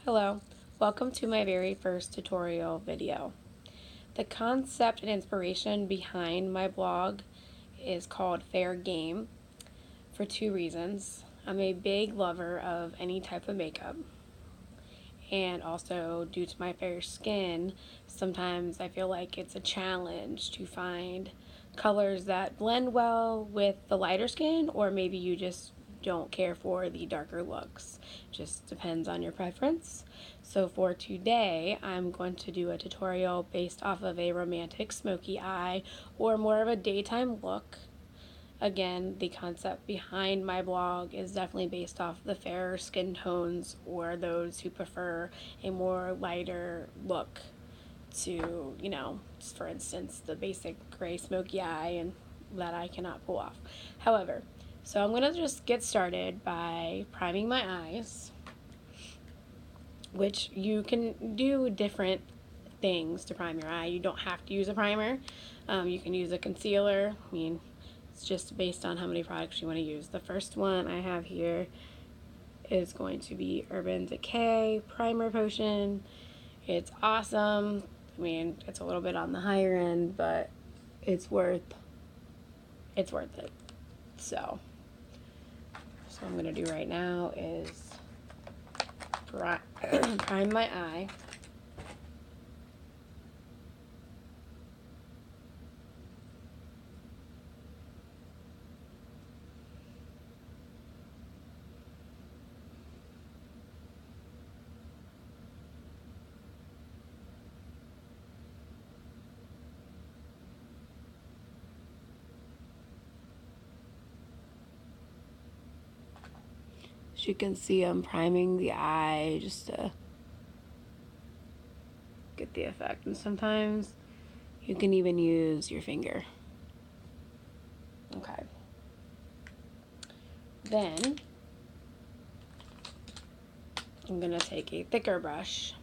Hello, welcome to my very first tutorial video. The concept and inspiration behind my blog is called Fair Game for two reasons. I'm a big lover of any type of makeup, and also due to my fair skin, sometimes I feel like it's a challenge to find colors that blend well with the lighter skin, or maybe you just don't care for the darker looks. Just depends on your preference. So for today, I'm going to do a tutorial based off of a romantic smoky eye or more of a daytime look. Again, the concept behind my blog is definitely based off the fairer skin tones or those who prefer a more lighter look to, for instance, the basic gray smoky eye and that I cannot pull off. However, so I'm going to just get started by priming my eyes, which you can do different things to prime your eye. You don't have to use a primer. You can use a concealer. It's just based on how many products you want to use. The first one I have here is going to be Urban Decay Primer Potion. It's awesome. It's a little bit on the higher end, but it's worth it. So what I'm going to do right now is prime my eye. As you can see, I'm priming the eye just to get the effect. And sometimes you can even use your finger. Okay. Then I'm going to take a thicker brush.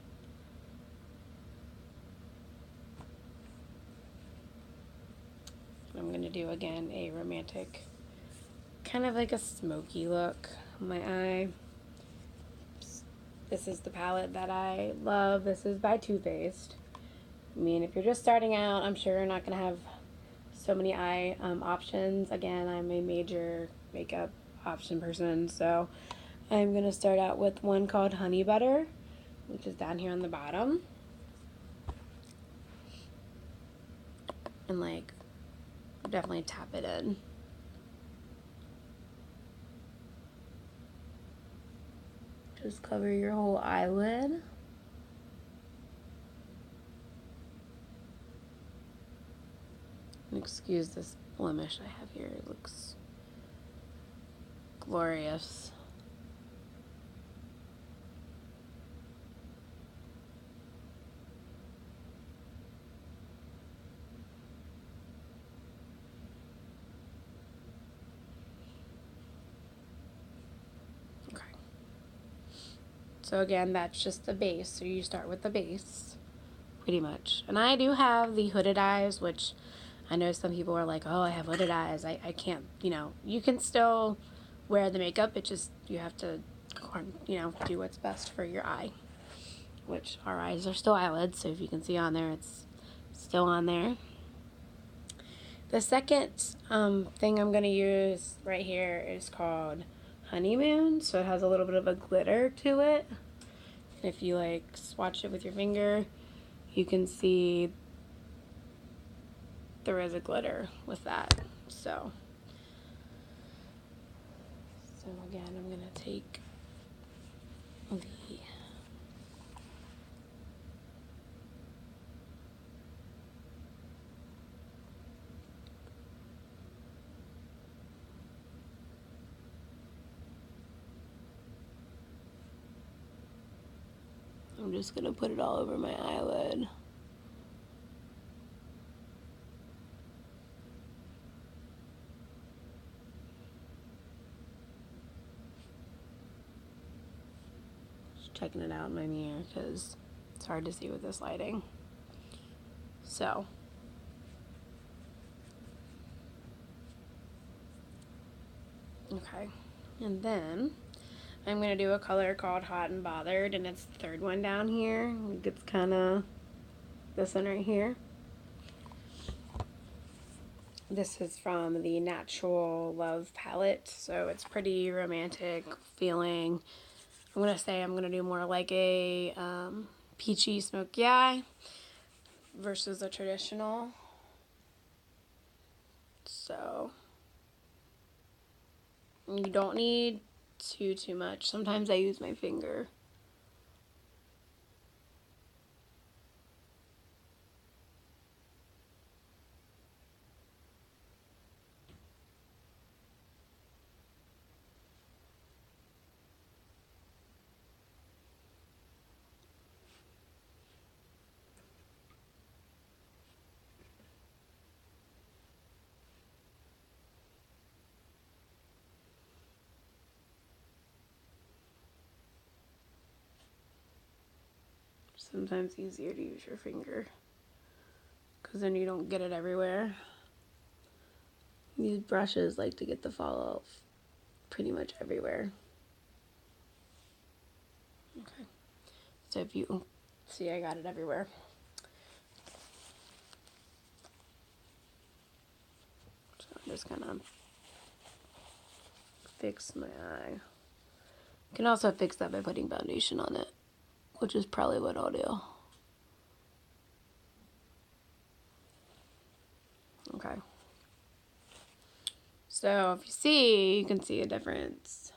I'm going to do, again, a romantic, kind of like a smoky look on my eye. This is the palette that I love. This is by Too Faced. If you're just starting out, I'm sure you're not going to have so many eye options. Again, I'm a major makeup option person, so I'm going to start out with one called Honey Butter, which is down here on the bottom. And definitely tap it in. Just cover your whole eyelid. And excuse this blemish I have here. It looks glorious. Okay. So again, that's just the base. So you start with the base, pretty much. And I do have the hooded eyes, which I know some people are like, oh, I have hooded eyes. I can't, you can still wear the makeup. It just, you have to, do what's best for your eye, which our eyes are still eyelids. So if you can see on there, it's still on there. The second thing I'm going to use right here is called Honeymoon. So it has a little bit of a glitter to it. And if you swatch it with your finger, you can see there is a glitter with that. So again, I'm going to take the I'm just going to put it all over my eyelid. Just checking it out in my mirror because it's hard to see with this lighting. So okay, and then I'm going to do a color called Hot and Bothered, and it's the third one down here. It's kind of this one right here. This is from the Natural Love palette, so it's pretty romantic feeling. I'm going to say I'm going to do more like a peachy smoky eye versus a traditional. So you don't need too much. Sometimes I use my finger. Sometimes easier to use your finger because then you don't get it everywhere. These brushes like to get the fall off pretty much everywhere. Okay, so if you see, I got it everywhere. So I'm just gonna fix my eye. You can also fix that by putting foundation on it, which is probably what I'll do. Okay. So if you see, you can see a difference,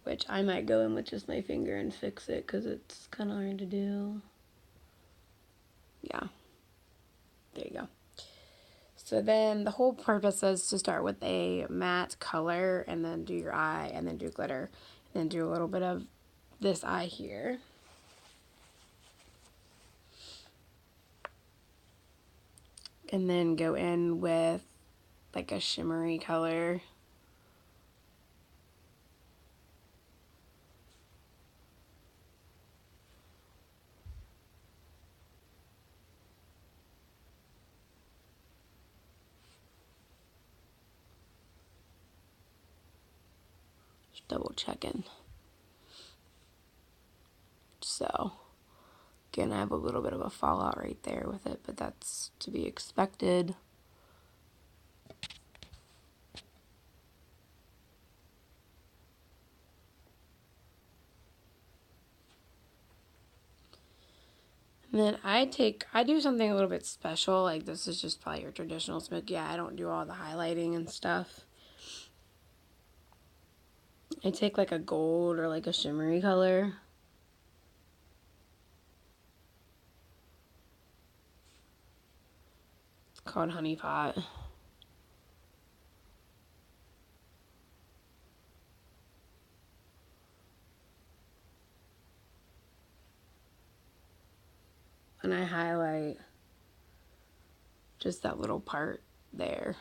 which I might go in with just my finger and fix it because it's kind of hard to do. Yeah. There you go. So then the whole purpose is to start with a matte color and then do your eye and then do glitter and then do a little bit of this eye here. And then go in with like a shimmery color. Just double checking. So again, I have a little bit of a fallout right there with it, but that's to be expected. And then I do something a little bit special. Like this is just probably your traditional smoke. Yeah, I don't do all the highlighting and stuff. I take like a gold or like a shimmery color. It's called Honey Pot. And I highlight just that little part there.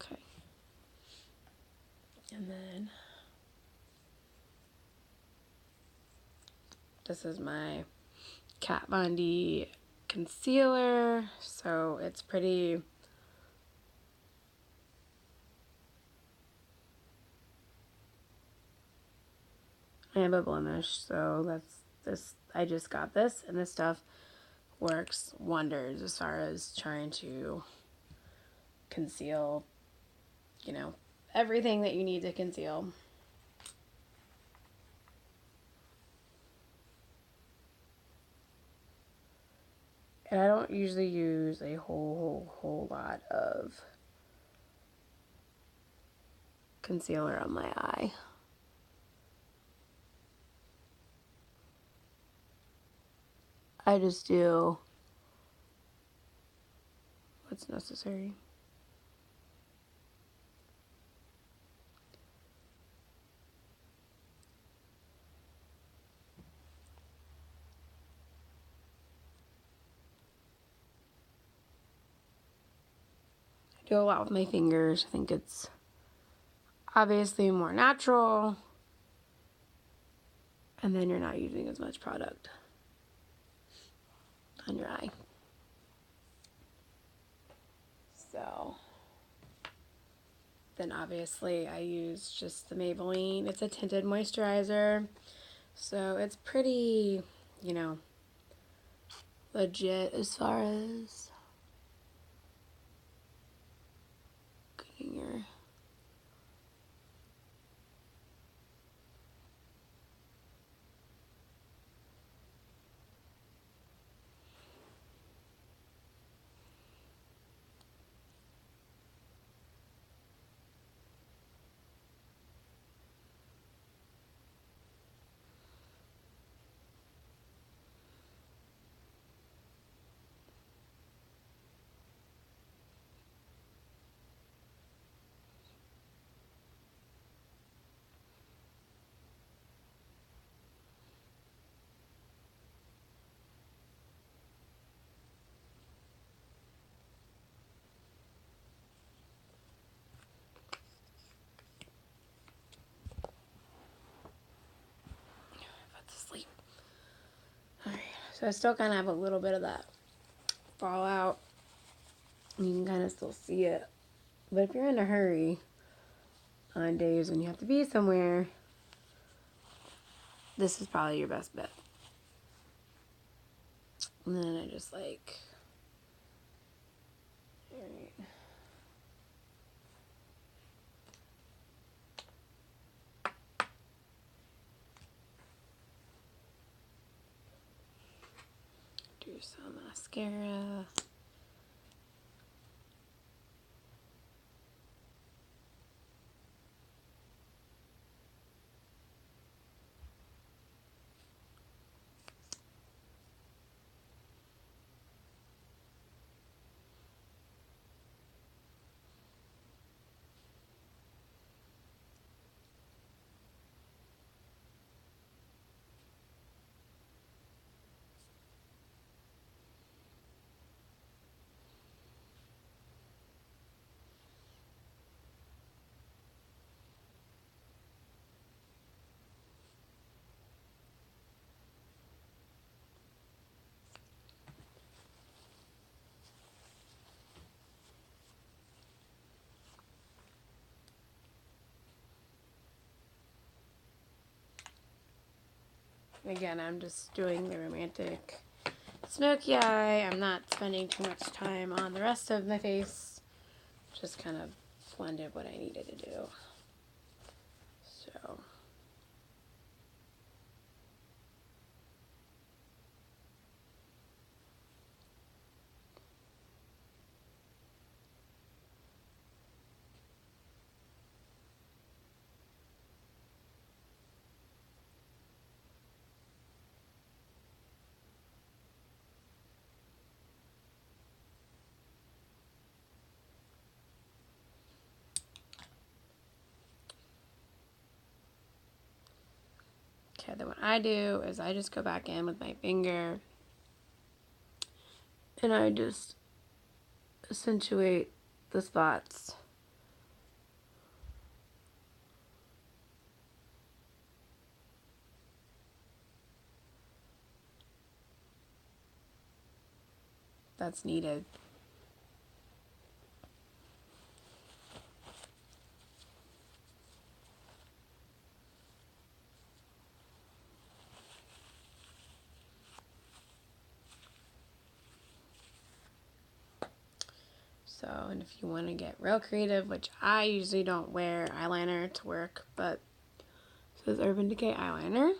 Okay. And then this is my Kat Von D concealer. So it's pretty... I have a blemish, so that's this. I just got this, and this stuff works wonders as far as trying to conceal, you know, everything that you need to conceal. And I don't usually use a whole lot of concealer on my eye. I just do what's necessary. I do a lot with my fingers. I think it's obviously more natural, and then you're not using as much product on your eye. So then obviously I use just the Maybelline. It's a tinted moisturizer, so it's pretty, you know, legit as far as getting your put to sleep. Alright, so I still kind of have a little bit of that fallout. You can kind of still see it. But if you're in a hurry on days when you have to be somewhere, this is probably your best bet. And then I just like, alright. Do some mascara. Again, I'm just doing the romantic smoky eye. I'm not spending too much time on the rest of my face. Just kind of blended what I needed to do. So. Okay, then what I do is I just go back in with my finger and I just accentuate the spots. That's needed. So, and if you want to get real creative, which I usually don't wear eyeliner to work, but it says Urban Decay eyeliner.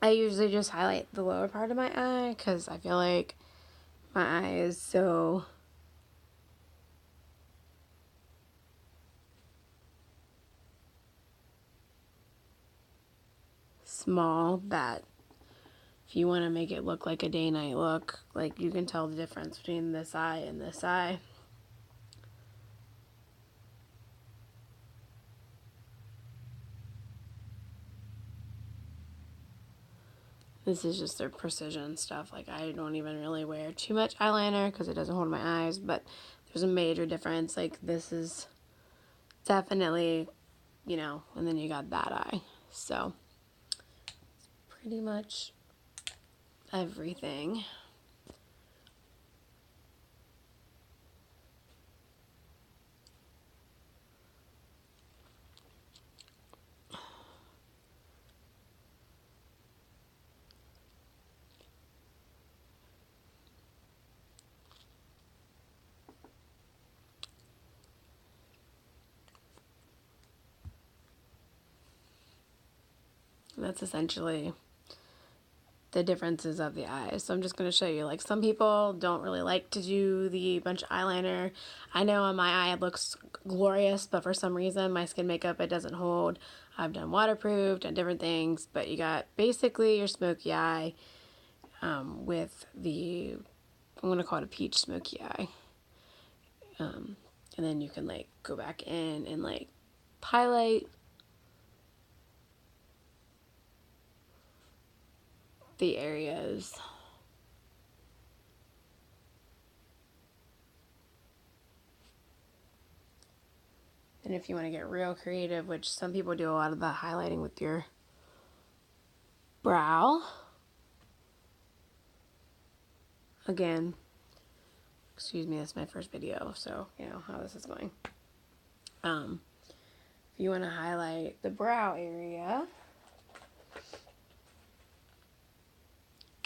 I usually just highlight the lower part of my eye because I feel like my eye is so small that if you want to make it look like a day-night look, like you can tell the difference between this eye and this eye. This is just their precision stuff. Like, I don't even really wear too much eyeliner because it doesn't hold my eyes, but there's a major difference. Like, this is definitely, you know, and then you got that eye. So, pretty much everything. That's essentially the differences of the eyes. So I'm just going to show you, like, some people don't really like to do the bunch of eyeliner. I know on my eye it looks glorious, but for some reason my skin makeup, it doesn't hold. I've done waterproof, done different things, but you got basically your smoky eye with the, I'm going to call it a peach smoky eye. And then you can, like, go back in and, like, highlight the areas. And if you want to get real creative, which some people do a lot of the highlighting with your brow. Again, excuse me, this is my first video, so you know how this is going. If you want to highlight the brow area,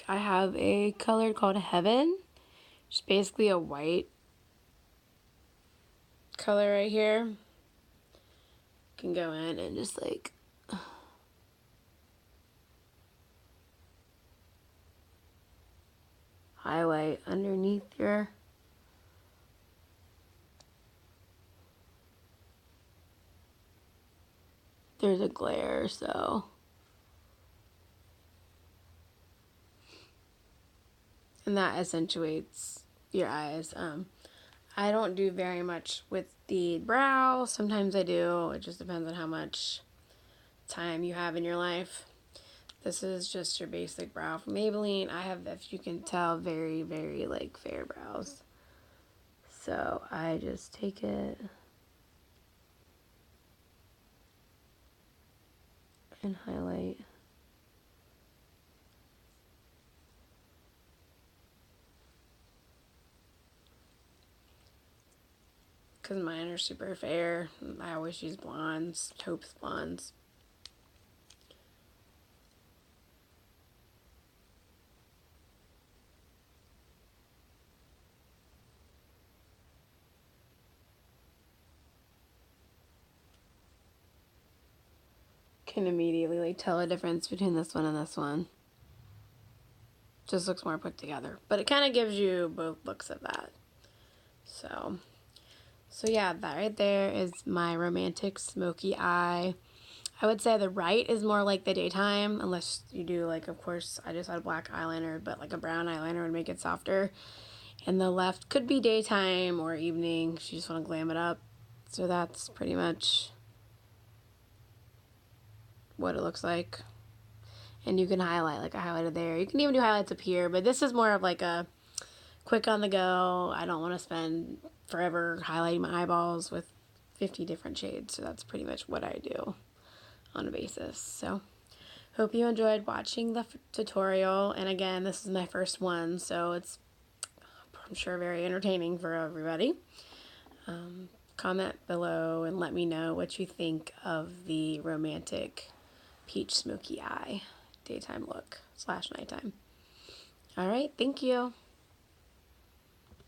I have a color called Heaven. It's basically a white color right here. You can go in and just like highlight underneath your there's a glare, so and that accentuates your eyes. I don't do very much with the brow. Sometimes I do. It just depends on how much time you have in your life. This is just your basic brow from Maybelline. I have, if you can tell, very, very like fair brows. So I just take it and highlight. Because mine are super fair. I always use blondes, Taupes blondes. Can immediately like tell a difference between this one and this one. Just looks more put together. But it kind of gives you both looks of that. So yeah, that right there is my romantic smoky eye. I would say the right is more like the daytime, unless you do, like, of course, I just had black eyeliner, but like a brown eyeliner would make it softer. And the left could be daytime or evening if you just want to glam it up. So that's pretty much what it looks like. And you can highlight, like I highlighted there. You can even do highlights up here, but this is more of like a quick on the go. I don't want to spend forever highlighting my eyeballs with 50 different shades. So that's pretty much what I do on a basis. So hope you enjoyed watching the tutorial. And again, this is my first one, so it's, I'm sure, very entertaining for everybody. Comment below and let me know what you think of the romantic peach smoky eye daytime look / nighttime. All right, thank you.